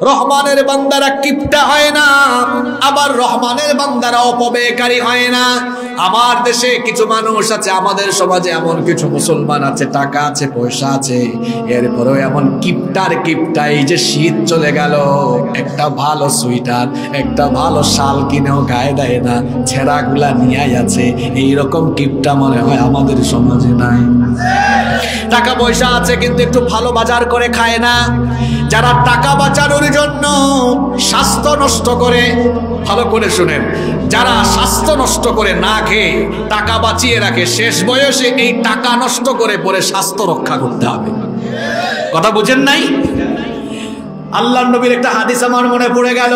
রহমানের বান্দারা কিপটা হয় না, আবার রহমানের বান্দারা অপব্যয়কারী হয় না। আমার দেশে কিছু মানুষ আছে, আমাদের সমাজে এমন কিছু মুসলমান আছে, টাকা আছে, পয়সা আছে, এরপরেও এমন কিপটার কিপটা। এই যে শীত চলে গেল, একটা ভালো সুইটার, একটা ভালো শাল কিনেও গায়ে দেয় না, ছেঁড়াগুলা নিয়ে আছে। এইরকম কিপটা মনে হয় আমাদের সমাজে নাই। টাকা পয়সা আছে কিন্তু একটু ভালো বাজার করে খায় না। যারা টাকা বাঁচানোর জন্য স্বাস্থ্য নষ্ট করে, ভালো করে শুনেন, যারা স্বাস্থ্য নষ্ট করে না খেয়ে টাকা বাঁচিয়ে রাখে, শেষ বয়সে এই টাকা নষ্ট করে পরে স্বাস্থ্য রক্ষা করতে হবে। কথা বুঝেন নাই? আল্লাহর নবীর একটা হাদিস আমার মনে পড়ে গেল।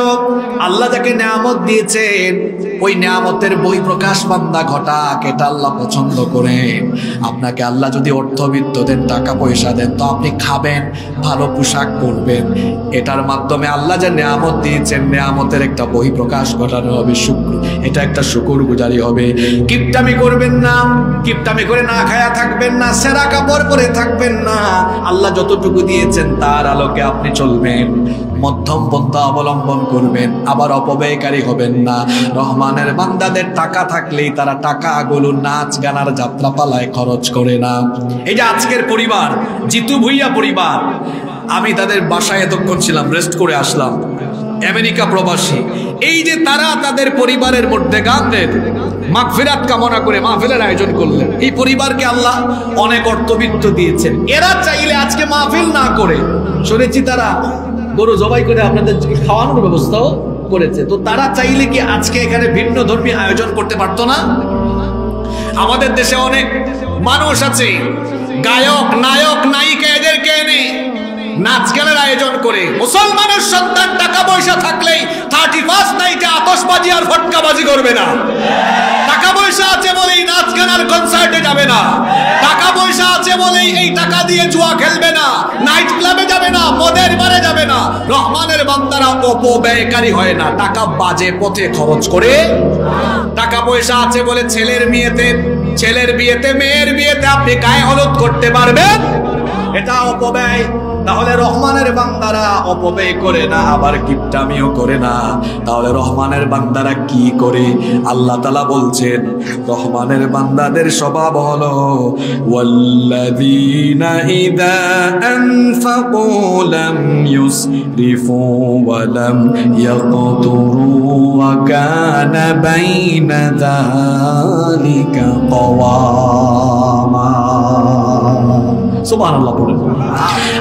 আল্লাহ যাকে নিয়ামত দিয়েছেন, ওই নিয়ামতের বই প্রকাশ বান্দা ঘটাক, এটা আল্লাহ পছন্দ করেন। আপনাকে আল্লাহ যদি অর্থবিত্ত দেন, টাকা পয়সা দেন, তো আপনি খাবেন, ভালো পোশাক পরবেন। এটার মাধ্যমে আল্লাহ যে নিয়ামত দিয়েছেন, নিয়ামতের একটা বই প্রকাশ ঘটানো হবে, শুকর, এটা একটা শুকর গুজারি হবে। কিপটামি করবেন না, কিপটামি করে না খায়া থাকবেন না, সেরা কাপড় পরে থাকবেন না। আল্লাহ যতটুকু দিয়েছেন তার আলোকে আপনি চলবেন, মধ্যম পন্থা অবলম্বন করবেন, আবার অপব্যয়কারী হবেন না। রহমানের বান্দাদের টাকা থাকলেই তারা টাকাগুলো নাচ গানার যাত্রা পালায় খরচ করে না। এই যে আজকের পরিবার, জিতু ভুইয়া পরিবার, আমি তাদের বাসায় এতক্ষণ ছিলাম, রেস্ট করে আসলাম, আমেরিকা প্রবাসী। এই যে তারা তাদের পরিবারের মধ্যে গানদের মাগফিরাত কামনা করে মাহফিলের আয়োজন করলেন। এই পরিবারকে আল্লাহ অনেক অর্থবিত্ত দিয়েছেন। এরা চাইলে আজকে মাহফিল না করে, শুনেছি তারা গরু জবাই করে আপনাদের খাওয়ানোর ব্যবস্থাও করেছে, তো তারা চাইলে কি আজকে এখানে ভিন্ন ধর্মী আয়োজন করতে পারতো না? আমাদের দেশে অনেক মানুষ আছে, গায়ক, নায়ক, নায়িকা, এদেরকে এনে নাচ গানের আয়োজন করে। মুসলমানের সন্তান টাকা পয়সা থাকলেই 31st নাইটে আতশবাজি আর ফটকাবাজি করবে না। টাকা পয়সা আছে বলেই নাচ গান আর কনসার্টে যাবে না। টাকা পয়সা আছে বলেই এই টাকা দিয়ে জুয়া খেলবে না, নাইট ক্লাবে যাবে না, মদের বারে যাবে না। রহমানের বান্দারা অপব্যয়কারী হয় না, টাকা বাজে পথে খরচ করে। টাকা পয়সা আছে বলে ছেলের বিয়েতে, মেয়ের বিয়েতে আপনি গায়ে হলুদ করতে পারবেন, এটা অপব্যয়। তাহলে রহমানের বান্দারা অপব্যয় করে না, আবার কিপটামিও করে না। তাহলে রহমানের বান্দারা কি করে? আল্লাহ তাআলা বলছেন রহমানের বান্দাদের স্বভাব হলো ওয়াল্লাযীনা ইযা আনফাকু লাম ইউসরিফু ওয়া লাম ইয়াকতুরু ওয়া কানা বাইনা যালিকা কওয়ামা। সুবহানাল্লাহ বলেন।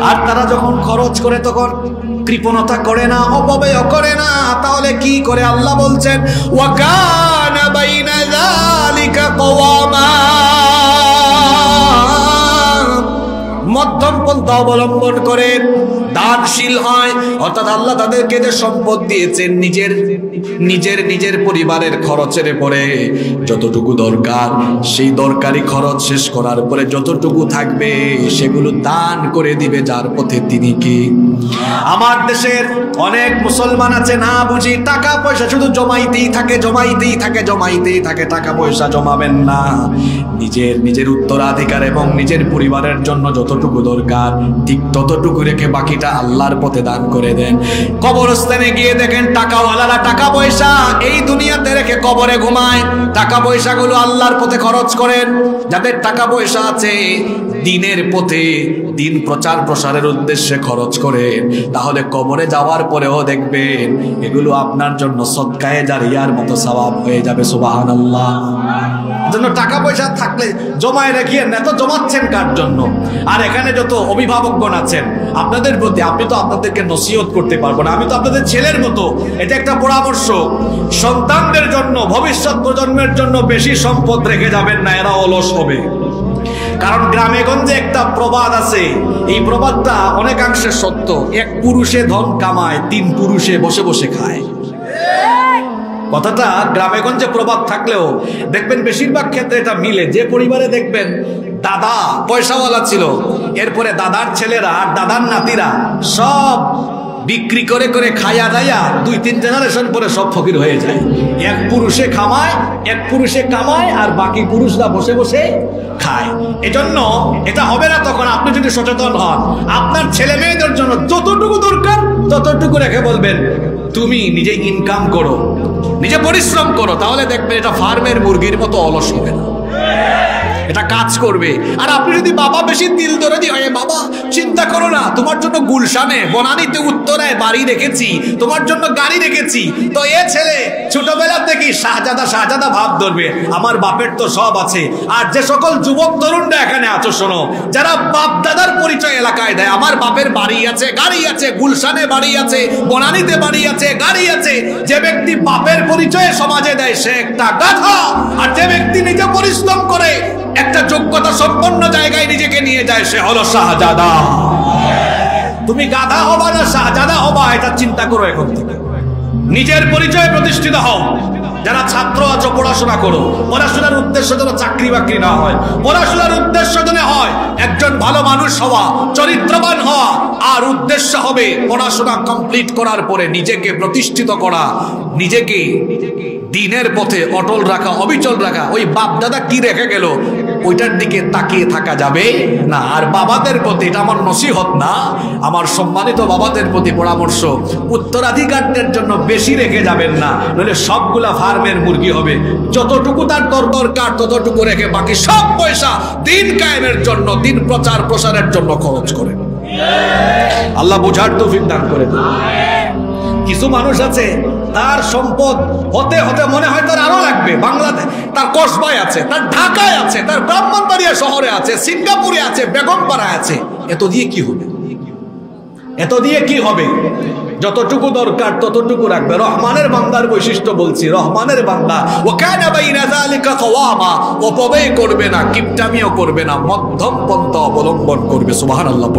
আর তারা যখন খরচ করে তখন কৃপণতা করে না, অপব্যয় করে না। তাহলে কি করে? আল্লাহ বলছেন ওয়া কানা বাইনা যালিকা কওয়ামা, মধ্যম পন্থা অবলম্বন করে দানশীল হয়। অর্থাৎ আল্লাহ তাদেরকে যে সম্পদ দিয়েছেন, নিজের পরিবারের খরচের পরে যতটুকু দরকার, সেই দরকারি খরচ শেষ করার পরে যতটুকু থাকবে সেগুলো দান করে দিবে যার পথে তিনি কি। আমার দেশের অনেক মুসলমান আছে, না বুঝি টাকা পয়সা শুধু জমাইতেই থাকে। টাকা পয়সা জমাবেন না, নিজের উত্তরাধিকার এবং নিজের পরিবারের জন্য যতটুকু দরকার ঠিক ততটুকু রেখে বাকিটা আল্লাহর পথে দান করে দেন। কবরস্থানে গিয়ে দেখেন টাকাওয়ালারা টাকা পয়সা এই দুনিয়াতে রেখে কবরে ঘুমায়। টাকা পয়সাগুলো আল্লাহর পথে খরচ করেন। যাদের টাকা পয়সা আছে দিনের পথে, দিন প্রচার প্রসারের উদ্দেশ্যে খরচ করেন, তাহলে কবরে যাওয়ার পরেও দেখবেন এগুলো আপনার জন্য সদকায়ে জারিয়ার মতো সওয়াব হয়ে যাবে। সুবহানাল্লাহ। জন্য টাকা পয়সা থাকলে জমায় রাখিয়েন না। তো জমাচ্ছেন কার জন্য? আর এখানে যত অভিভাবকগণ আছেন আপনাদের প্রতি, আমি তো আপনাদেরকে নসিহত করতে পারবো না, আমি তো আপনাদের ছেলের মতো। এটা একটা পরামর্শ, সন্তানদের জন্য, ভবিষ্যৎ প্রজন্মের জন্য বেশি সম্পদ রেখে যাবেন না, এরা অলস হবে। কারণ গ্রামে গঞ্জে একটা প্রবাদ আছে, এই প্রবাদটা অনেকাংশে সত্য। এক পুরুষে ধন কামায়, 3 পুরুষে বসে বসে খায়। কথাটা গ্রামে গঞ্জে প্রবাদ থাকলেও দেখবেন বেশিরভাগ ক্ষেত্রে এটা মিলে। যে পরিবারে দেখবেন দাদা পয়সাওয়ালা ছিল, এরপরে দাদার ছেলেরা আর দাদার নাতিরা সব বিক্রি করে করে খায়া দায়া 2-3 জেনারেশন পরে সব ফকির হয়ে যায়। এক পুরুষে কামায় আর বাকি পুরুষরা বসে বসে খায়। এজন্য এটা হবে না তখন আপনি যদি সচেতন হন। আপনার ছেলে মেয়েদের জন্য যতটুকু দরকার ততটুকু রেখে বলবেন তুমি নিজে ইনকাম করো, নিজে পরিশ্রম করো, তাহলে দেখবেন এটা ফার্মের মুরগির মতো অলস হবে না, এটা কাজ করবে। আর আপনি যদি বাবা বেশি দিল দরদি হয়, বাবা চিন্তা করো না, তোমার জন্য গুলশানে বনানীতে উত্তরায় বাড়ি রেখেছি, তোমার জন্য গাড়ি রেখেছি, তো এ ছেলে ছোটবেলা থেকে শাহজাদা ভাব ধরবে, আমার বাপের তো সব আছে। আর যে সকল যুবক তরুণরা এখানে আছো শোনো, যারা বাপ দাদার পরিচয় এলাকায় দেয়, আমার বাপের বাড়ি আছে, গাড়ি আছে, গুলশানে বাড়ি আছে, বনানীতে বাড়ি আছে, গাড়ি আছে, যে ব্যক্তি বাপের পরিচয়ে সমাজে দেয় সে একটা গাধা। আর যে ব্যক্তি নিজে পরিশ্রম করে একটা যোগ্যতা সম্পন্ন জায়গায় নিজেকে নিয়ে যায় সে হলো শাহজাদা। তুমি গাধা হবা না শাহজাদা হবা এটা চিন্তা করো এখন থেকে। নিজের পরিচয় প্রতিষ্ঠিত হও। যারা ছাত্র আছো পড়াশোনা করো, পড়াশোনার উদ্দেশ্য যেন চাকরি বাকরি না হয়, পড়াশোনার উদ্দেশ্য যেন হয় একজন ভালো মানুষ হওয়া, চরিত্রবান হওয়া। আর উদ্দেশ্য হবে পড়াশোনা কমপ্লিট করার পরে নিজেকে প্রতিষ্ঠিত করা, নিজেকে দিনের পথে অটল রাখা, অবিচল রাখা। ওই বাপ দাদা কি রেখে গেল ওইটার দিকে তাকিয়ে থাকা যাবে না। আর বাবাদের প্রতি, এটা আমার নসিহত না, আমার সম্মানিত বাবাদের প্রতি পরামর্শ, উত্তরাধিকারদের জন্য বেশি রেখে যাবেন না, নইলে সবগুলা ফার্মের মুরগি হবে। যতটুকু তার দরকার ততটুকু রেখে বাকি সব পয়সা দিন কায়েমের জন্য, দিন প্রচার প্রসারের জন্য খরচ করেন। আল্লাহ বোঝার তৌফিক দান করে দেন। কিছু মানুষ আছে তার সম্পদ হতে হতে মনে হয় তার আরো লাগবে। বাংলাদেশ তার কসবায় আছে, তার ঢাকায় আছে, তার ব্রাহ্মণবাড়িয়া শহরে আছে, সিঙ্গাপুরে আছে, বেগমপাড়ায় আছে। এত দিয়ে কি হবে? এত দিয়ে কি হবে? যতটুকু দরকার ততটুকু রাখবে। রহমানের বান্দার বৈশিষ্ট্য বলছি, রহমানের বান্দা ও কানা বাইনা যালিকা কাওয়ামা, অপব্যয় করবে না, কিপটামিও করবে না, মধ্যম পন্থা অবলম্বন করবে। সুবহানাল্লাহ।